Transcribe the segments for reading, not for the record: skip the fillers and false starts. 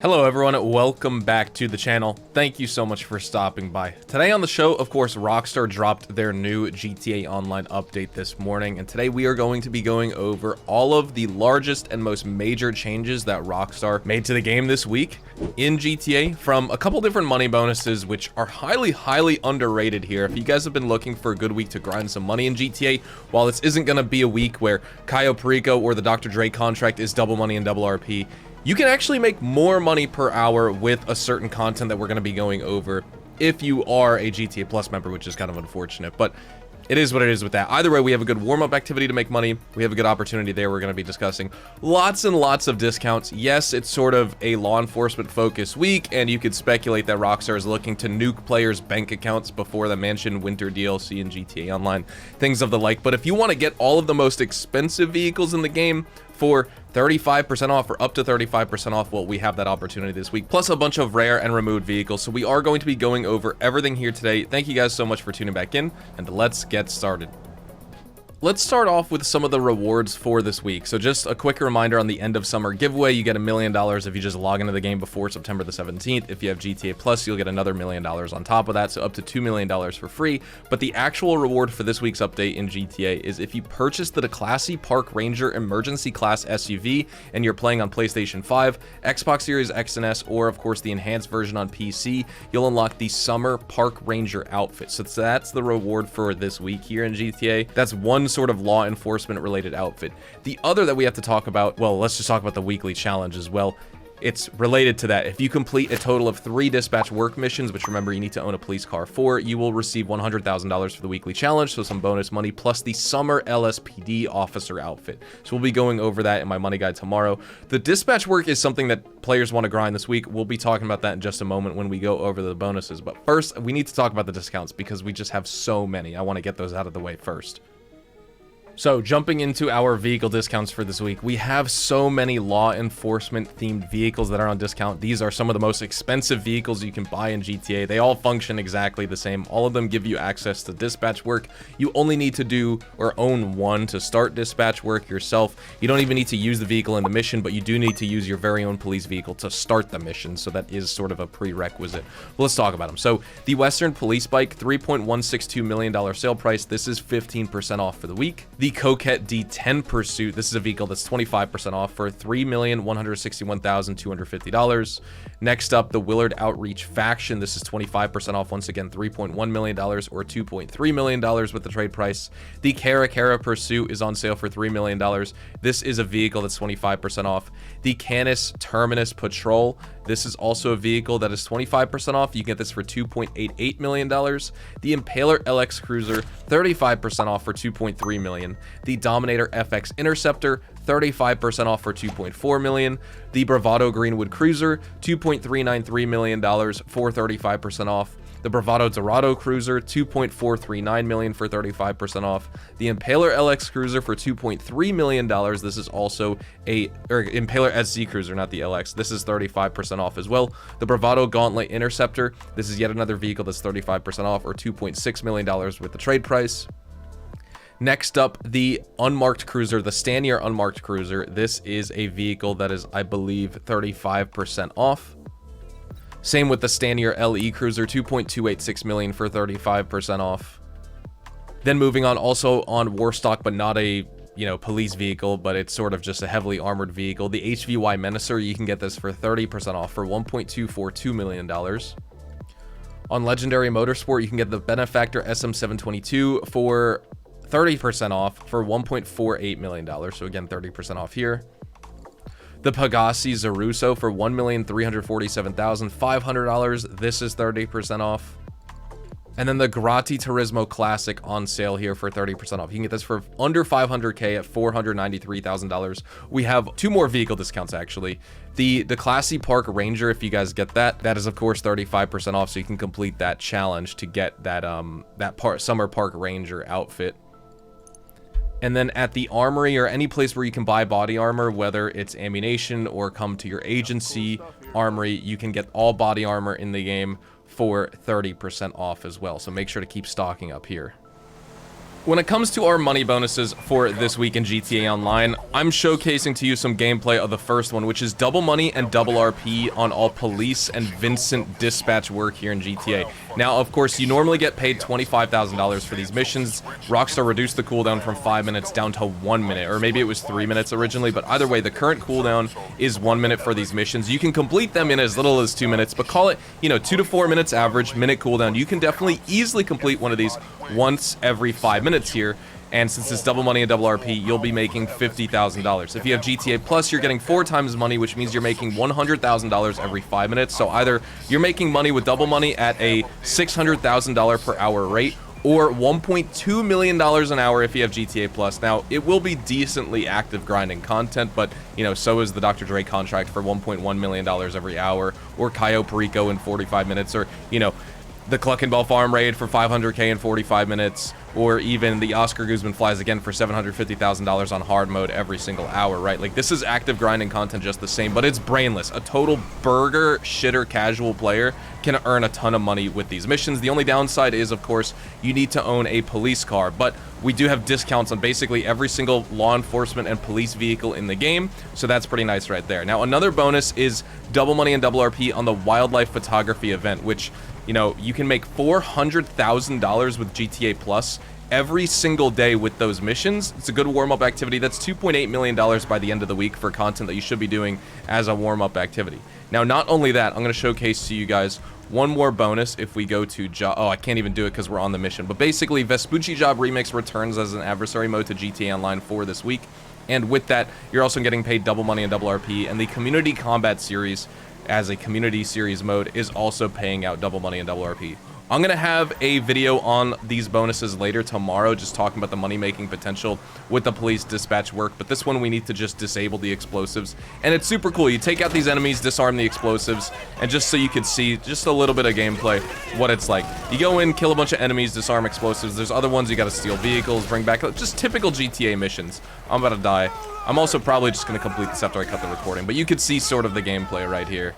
Hello everyone, welcome back to the channel. Thank you so much for stopping by. Today on the show, of course, Rockstar dropped their new GTA Online update this morning, and today we are going to be going over all of the largest and most major changes that Rockstar made to the game this week in GTA, from a couple different money bonuses, which are highly underrated here. If you guys have been looking for a good week to grind some money in GTA, while this isn't going to be a week where Cayo Perico or the Dr. Dre contract is double money and double RP, you can actually make more money per hour with a certain content that we're going to be going over if you are a GTA Plus member, which is kind of unfortunate, but it is what it is with that. Either way, we have a good warm-up activity to make money. We have a good opportunity there. We're going to be discussing lots and lots of discounts. Yes, it's sort of a law enforcement focused week, and you could speculate that Rockstar is looking to nuke players' bank accounts before the mentioned winter DLC in GTA Online, things of the like. But if you want to get all of the most expensive vehicles in the game for 35% off or up to 35% off, well, we have that opportunity this week, plus a bunch of rare and removed vehicles. So we are going to be going over everything here today. Thank you guys so much for tuning back in, and let's get started. Let's start off with some of the rewards for this week. So just a quick reminder on the end of summer giveaway, you get $1 million if you just log into the game before September the 17th. If you have GTA Plus, you'll get another $1 million on top of that, so up to $2 million for free. But the actual reward for this week's update in GTA is if you purchase the Declassy Park Ranger Emergency Class SUV and you're playing on PlayStation 5, Xbox Series X and S, or of course the enhanced version on PC, you'll unlock the Summer Park Ranger outfit. So that's the reward for this week here in GTA. That's one sort of law enforcement related outfit. The other that we have to talk about, well, let's just talk about the weekly challenge as well. It's related to that. If you complete a total of 3 dispatch work missions, which remember you need to own a police car for, you will receive $100,000 for the weekly challenge, so some bonus money, plus the summer LSPD officer outfit. So we'll be going over that in my money guide tomorrow. The dispatch work is something that players want to grind this week. We'll be talking about that in just a moment when we go over the bonuses. But first, we need to talk about the discounts because we just have so many. I want to get those out of the way first. So jumping into our vehicle discounts for this week, we have so many law enforcement themed vehicles that are on discount. These are some of the most expensive vehicles you can buy in GTA. They all function exactly the same. All of them give you access to dispatch work. You only need to do or own one to start dispatch work yourself. You don't even need to use the vehicle in the mission, but you do need to use your very own police vehicle to start the mission. So that is sort of a prerequisite. Well, let's talk about them. So the Western Police Bike, $3.162 million sale price. This is 15% off for the week. The Coquette D10 Pursuit, this is a vehicle that's 25% off for $3,161,250. Next up, the Willard Outreach Faction, this is 25% off, once again $3.1 million or $2.3 million with the trade price. The Cara Pursuit is on sale for $3 million. This is a vehicle that's 25% off. The Canis Terminus Patrol, this is also a vehicle that is 25% off. You can get this for $2.88 million. The Impaler LX Cruiser, 35% off for $2.3 million. The Dominator FX Interceptor, 35% off for $2.4 million. The Bravado Greenwood Cruiser, $2.393 million for 35% off. The Bravado Dorado Cruiser, $2.439 million for 35% off. The Impaler LX Cruiser for $2.3 million. This is also Impaler SZ Cruiser, not the LX. This is 35% off as well. The Bravado Gauntlet Interceptor. This is yet another vehicle that's 35% off or $2.6 million with the trade price. Next up, the unmarked cruiser, the Stanier unmarked cruiser. This is a vehicle that is, I believe, 35% off. Same with the Stanier LE cruiser, $2.286 million for 35% off. Then moving on, also on Warstock, but not a police vehicle, but it's sort of just a heavily armored vehicle. The HVY Menacer, you can get this for 30% off for $1.242 million. On Legendary Motorsport, you can get the Benefactor SM722 for 30% off for $1.48 million. So again, 30% off here. The Pegassi Zaruso for $1,347,500. This is 30% off. And then the Grotti Turismo Classic on sale here for 30% off. You can get this for under $500K at $493,000. We have 2 more vehicle discounts actually. The Declassy Park Ranger, if you guys get that, that is of course 35% off, so you can complete that challenge to get that Summer Park Ranger outfit. And then at the armory or any place where you can buy body armor, whether it's ammunition or come to your agency armory, you can get all body armor in the game for 30% off as well. So make sure to keep stocking up here. When it comes to our money bonuses for this week in GTA Online, I'm showcasing to you some gameplay of the first one, which is double money and double RP on all police and Vincent dispatch work here in GTA. Now, of course, you normally get paid $25,000 for these missions. Rockstar reduced the cooldown from 5 minutes down to 1 minute, or maybe it was 3 minutes originally, but either way, the current cooldown is 1 minute for these missions. You can complete them in as little as 2 minutes, but call it, 2 to 4 minutes average, minute cooldown. You can definitely easily complete one of these once every 5 minutes here, and since it's double money and double RP, you'll be making $50,000. If you have GTA Plus, you're getting 4 times money, which means you're making $100,000 every 5 minutes. So either you're making money with double money at a $600,000 per hour rate, or $1.2 million an hour if you have GTA Plus. Now, it will be decently active grinding content, but, so is the Dr. Dre contract for $1.1 million every hour, or Cayo Perico in 45 minutes, or, the Cluckenball Farm Raid for $500K in 45 minutes, or even the Oscar Guzman Flies Again for $750,000 on hard mode every single hour, right? Like, this is active grinding content just the same, but it's brainless. A total burger shitter casual player can earn a ton of money with these missions. The only downside is, of course, you need to own a police car, but we do have discounts on basically every single law enforcement and police vehicle in the game, so that's pretty nice right there. Now, another bonus is double money and double RP on the wildlife photography event, which, you can make $400,000 with GTA Plus every single day with those missions. It's a good warm-up activity. That's $2.8 million by the end of the week for content that you should be doing as a warm-up activity. Now, not only that, I'm going to showcase to you guys one more bonus if we go to job. Oh, I can't even do it because we're on the mission. But basically, Vespucci Job Remix returns as an adversary mode to GTA Online for this week. And with that, you're also getting paid double money and double RP. And the Community Combat Series, as a community series mode, is also paying out double money and double RP. I'm going to have a video on these bonuses later tomorrow, just talking about the money-making potential with the police dispatch work, but this one we need to just disable the explosives, and it's super cool. You take out these enemies, disarm the explosives, and just so you could see just a little bit of gameplay, what it's like. You go in, kill a bunch of enemies, disarm explosives. There's other ones you got to steal vehicles, bring back, just typical GTA missions. I'm about to die. I'm also probably just going to complete this after I cut the recording, but you could see sort of the gameplay right here.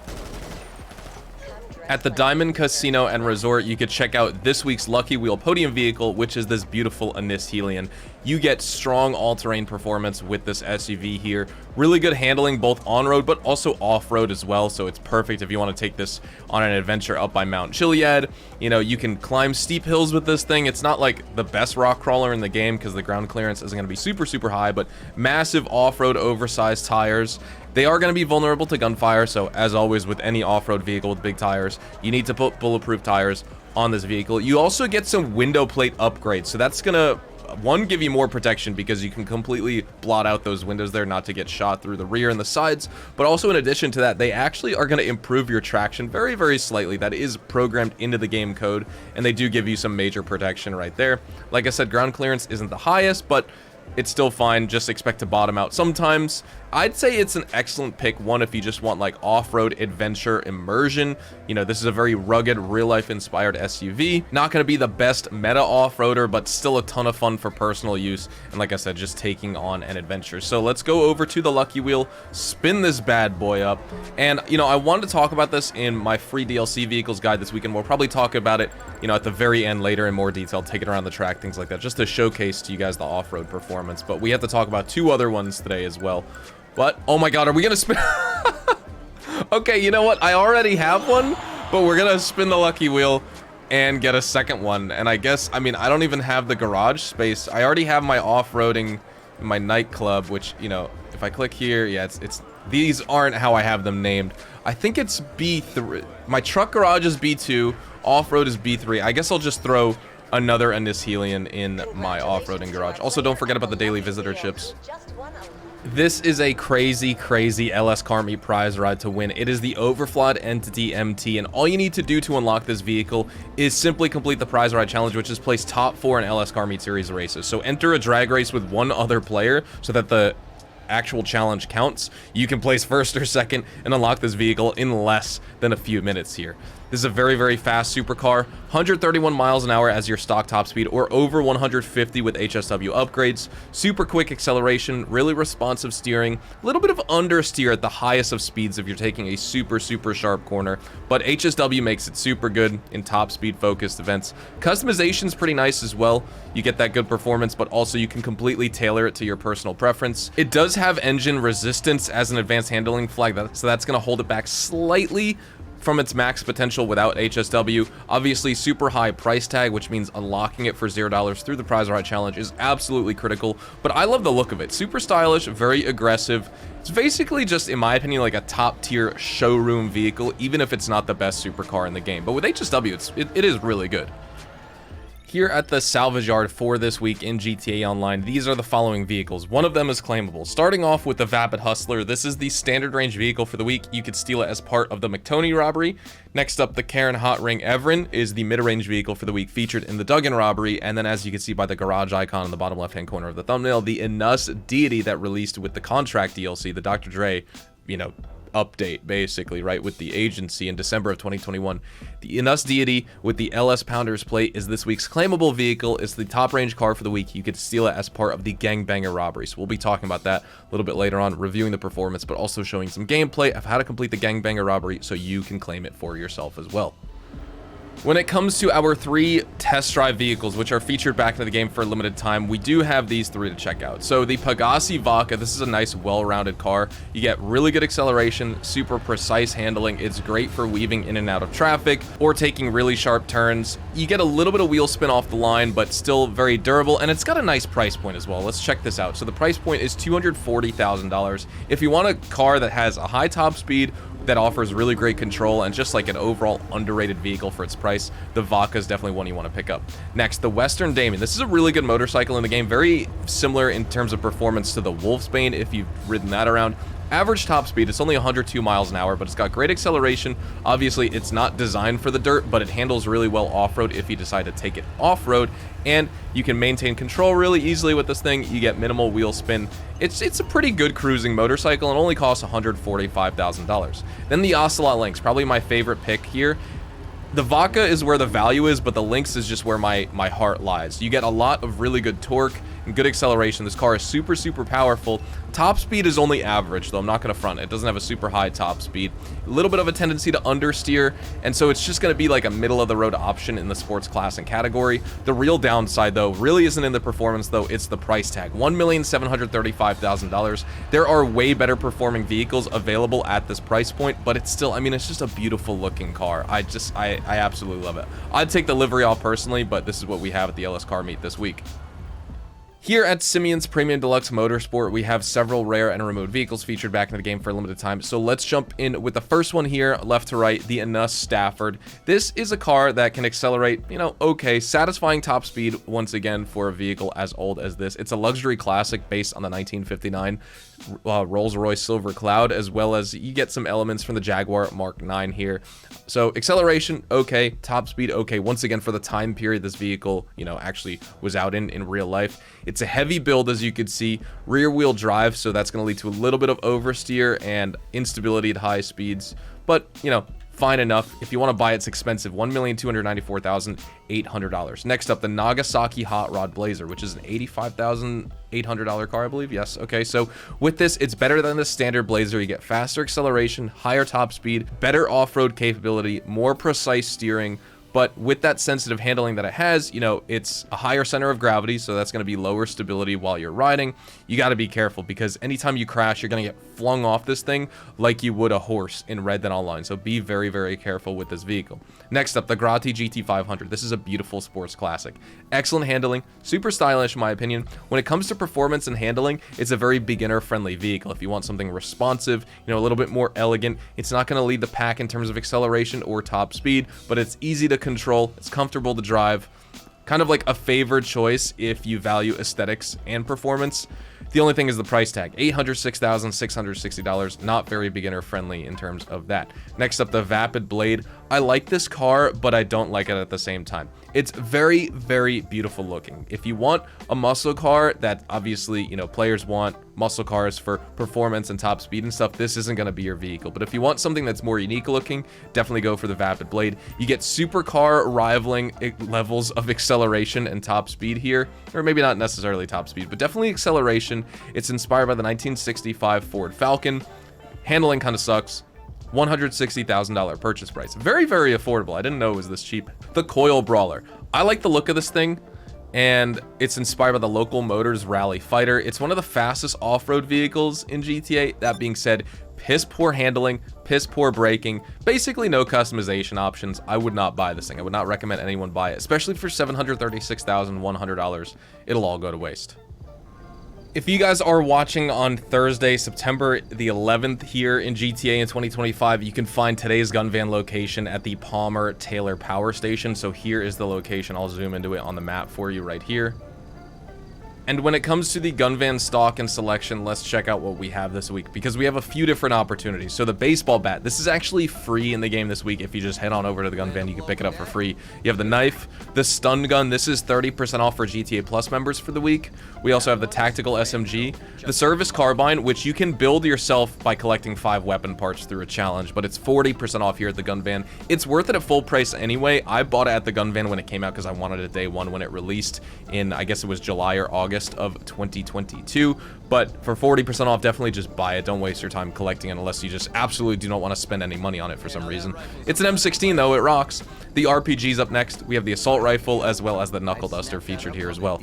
At the Diamond Casino and Resort, you could check out this week's Lucky Wheel podium vehicle, which is this beautiful Anis Helion. You get strong all-terrain performance with this SUV here. Really good handling both on-road, but also off-road as well, so it's perfect if you want to take this on an adventure up by Mount Chiliad. You can climb steep hills with this thing. It's not like the best rock crawler in the game because the ground clearance isn't going to be super, super high, but massive off-road oversized tires. They are going to be vulnerable to gunfire, so as always with any off-road vehicle with big tires, you need to put bulletproof tires on this vehicle. You also get some window plate upgrades, so that's going to, one, give you more protection because you can completely blot out those windows there not to get shot through the rear and the sides, but also in addition to that, they actually are going to improve your traction very, very slightly. That is programmed into the game code, and they do give you some major protection right there. Like I said, ground clearance isn't the highest, but it's still fine. Just expect to bottom out sometimes. I'd say it's an excellent pick, one, if you just want like off-road adventure immersion. This is a very rugged, real-life inspired SUV. Not going to be the best meta off-roader, but still a ton of fun for personal use. And like I said, just taking on an adventure. So let's go over to the Lucky Wheel, spin this bad boy up. And, I wanted to talk about this in my free DLC vehicles guide this weekend. We'll probably talk about it, at the very end later in more detail, take it around the track, things like that, just to showcase to you guys the off-road performance. But we have to talk about 2 other ones today as well. What? Oh my god, are we gonna spin? Okay, you know what? I already have one, but we're gonna spin the Lucky Wheel and get a second one. And I guess, I don't even have the garage space. I already have my off-roading, my nightclub, which, if I click here, yeah, it's these aren't how I have them named. I think it's B3. My truck garage is B2, off-road is B3. I guess I'll just throw another Anis Helion in my off-roading garage. Also, don't forget about the daily visitor chips. This is a crazy, crazy LS Car Meet prize ride to win. It is the Overflawed Entity MT, and all you need to do to unlock this vehicle is simply complete the prize ride challenge, which is place top 4 in LS Car Meet series races. So enter a drag race with one other player so that the actual challenge counts. You can place first or second and unlock this vehicle in less than a few minutes here. This is a very, very fast supercar, 131 miles an hour as your stock top speed, or over 150 with HSW upgrades. Super quick acceleration, really responsive steering, a little bit of understeer at the highest of speeds if you're taking a super, super sharp corner, but HSW makes it super good in top speed focused events. Customization's pretty nice as well. You get that good performance, but also you can completely tailor it to your personal preference. It does have engine resistance as an advanced handling flag, so that's going to hold it back slightly from its max potential without HSW. Obviously, super high price tag, which means unlocking it for $0 through the prize ride challenge is absolutely critical, but I love the look of it. Super stylish, very aggressive. It's basically just, in my opinion, like a top tier showroom vehicle, even if it's not the best supercar in the game. But with HSW, it is really good. Here at the salvage yard for this week in GTA Online, these are the following vehicles. One of them is claimable. Starting off with the Vapid Hustler, this is the standard range vehicle for the week. You could steal it as part of the McToney robbery. Next up, the Karen Hot Ring Everin is the mid-range vehicle for the week featured in the Duggan robbery. And then, as you can see by the garage icon in the bottom left-hand corner of the thumbnail, the ADIOS deity that released with the contract DLC, the Dr. Dre, update, basically, right, with the agency in December of 2021. The ADIOS deity with the LS Pounders plate is this week's claimable vehicle. It's the top range car for the week. You could steal it as part of the Gangbanger robbery. So we'll be talking about that a little bit later on, reviewing the performance, but also showing some gameplay of how to complete the Gangbanger robbery so you can claim it for yourself as well. When it comes to our 3 test drive vehicles, which are featured back into the game for a limited time, we do have these 3 to check out. So the Pagasi Vaca, this is a nice, well-rounded car. You get really good acceleration, super precise handling. It's great for weaving in and out of traffic or taking really sharp turns. You get a little bit of wheel spin off the line, but still very durable, and it's got a nice price point as well. Let's check this out. So the price point is $240,000. If you want a car that has a high top speed, that offers really great control and just like an overall underrated vehicle for its price, the Vaca is definitely one you want to pick up. Next, the Western Damon. This is a really good motorcycle in the game, very similar in terms of performance to the Wolfsbane if you've ridden that around. Average top speed, it's only 102 miles an hour, but it's got great acceleration. Obviously, it's not designed for the dirt, but it handles really well off-road if you decide to take it off-road, and you can maintain control really easily with this thing. You get minimal wheel spin. It's a pretty good cruising motorcycle and only costs $145,000. Then the Ocelot Lynx, probably my favorite pick here. The Vaca is where the value is, but the Lynx is just where my heart lies. You get a lot of really good torque and good acceleration. This car is super, super powerful. Top speed is only average, though. I'm not going to front it. It doesn't have a super high top speed. A little bit of a tendency to understeer, and so it's just going to be like a middle-of-the-road option in the sports class and category. The real downside, though, really isn't in the performance, though. It's the price tag, $1,735,000. There are way better performing vehicles available at this price point, but it's still, I mean, it's just a beautiful-looking car. I absolutely love it. I'd take the livery off personally, but this is what we have at the LS Car Meet this week. Here at Simeon's Premium Deluxe Motorsport, we have several rare and removed vehicles featured back in the game for a limited time. So let's jump in with the first one here, left to right, the ADIOS Stafford. This is a car that can accelerate, okay, satisfying top speed once again for a vehicle as old as this. It's a luxury classic based on the 1959 Rolls-Royce Silver Cloud, as well as you get some elements from the Jaguar Mark 9 here. So acceleration, okay, top speed, okay. Once again, for the time period this vehicle, actually was out in real life. It's a heavy build, as you could see, rear wheel drive, so that's going to lead to a little bit of oversteer and instability at high speeds, but, fine enough. If you want to buy it, it's expensive, $1,294,800. Next up, the Nagasaki Hot Rod Blazer, which is an $85,800 car, I believe. Yes. Okay. So with this, it's better than the standard Blazer. You get faster acceleration, higher top speed, better off-road capability, more precise steering. But with that sensitive handling that it has, it's a higher center of gravity, so that's going to be lower stability while you're riding. You got to be careful because anytime you crash, you're going to get flung off this thing like you would a horse in Red Dead Online. So be very, very careful with this vehicle. Next up, the Grotti GT500. This is a beautiful sports classic. Excellent handling, super stylish in my opinion. When it comes to performance and handling, it's a very beginner-friendly vehicle. If you want something responsive, a little bit more elegant, it's not going to lead the pack in terms of acceleration or top speed, but it's easy to control, it's comfortable to drive, kind of like a favored choice if you value aesthetics and performance. The only thing is the price tag, $806,660, not very beginner friendly in terms of that. Next up, the Vapid Blade. I like this car, but I don't like it at the same time. It's very, very beautiful looking. If you want a muscle car that obviously, players want, muscle cars for performance and top speed and stuff, this isn't going to be your vehicle. But if you want something that's more unique looking, definitely go for the Vapid Blade. You get supercar rivaling levels of acceleration and top speed here, or maybe not necessarily top speed, but definitely acceleration. It's inspired by the 1965 Ford Falcon. Handling kind of sucks. $160,000 purchase price. Very, very affordable. I didn't know it was this cheap. The Coil Brawler. I like the look of this thing, and it's inspired by the Local Motors Rally Fighter. It's one of the fastest off-road vehicles in GTA. That being said, piss poor handling, piss poor braking, basically no customization options. I would not buy this thing. I would not recommend anyone buy it, especially for $736,100. It'll all go to waste. If you guys are watching on Thursday, September the 11th here in GTA in 2025, you can find today's gun van location at the Palmer Taylor Power Station. So here is the location. I'll zoom into it on the map for you right here. And when it comes to the gun van stock and selection, let's check out what we have this week, because we have a few different opportunities. So the baseball bat, this is actually free in the game this week. If you just head on over to the gun van, you can pick it up for free. You have the knife, the stun gun. This is 30% off for GTA Plus members for the week. We also have the tactical SMG, the service carbine, which you can build yourself by collecting 5 weapon parts through a challenge, but it's 40% off here at the gun van. It's worth it at full price anyway. I bought it at the gun van when it came out because I wanted it day one when it released in, I guess it was July or August of 2022, but for 40% off, definitely just buy it. Don't waste your time collecting it unless you just absolutely do not want to spend any money on it for some reason. It's an M16 though, it rocks. The RPG's up next. We have the assault rifle as well as the knuckle duster featured here as well.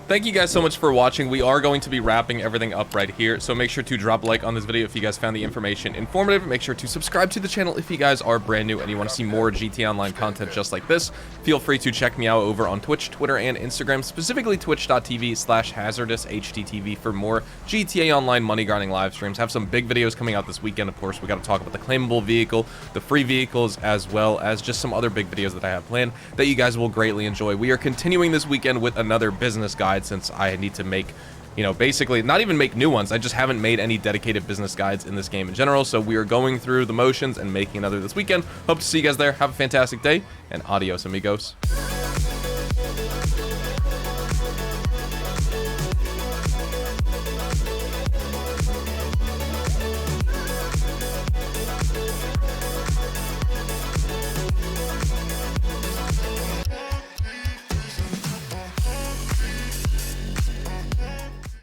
Thank you guys so much for watching. We are going to be wrapping everything up right here, so make sure to drop a like on this video if you guys found the information informative. Make sure to subscribe to the channel if you guys are brand new and you want to see more GTA Online content just like this. Feel free to check me out over on Twitch, Twitter, and Instagram, specifically twitch.tv/hazardoushdtv for more GTA Online money grinding live streams. Have some big videos coming out this weekend. Of course, we got to talk about the claimable vehicle, the free vehicles, as well as just some other big videos that I have planned that you guys will greatly enjoy. We are continuing this weekend with another business guide, since I need to make, basically not even make new ones. I just haven't made any dedicated business guides in this game in general, so we are going through the motions and making another this weekend. Hope to see you guys there. Have a fantastic day, and adios amigos.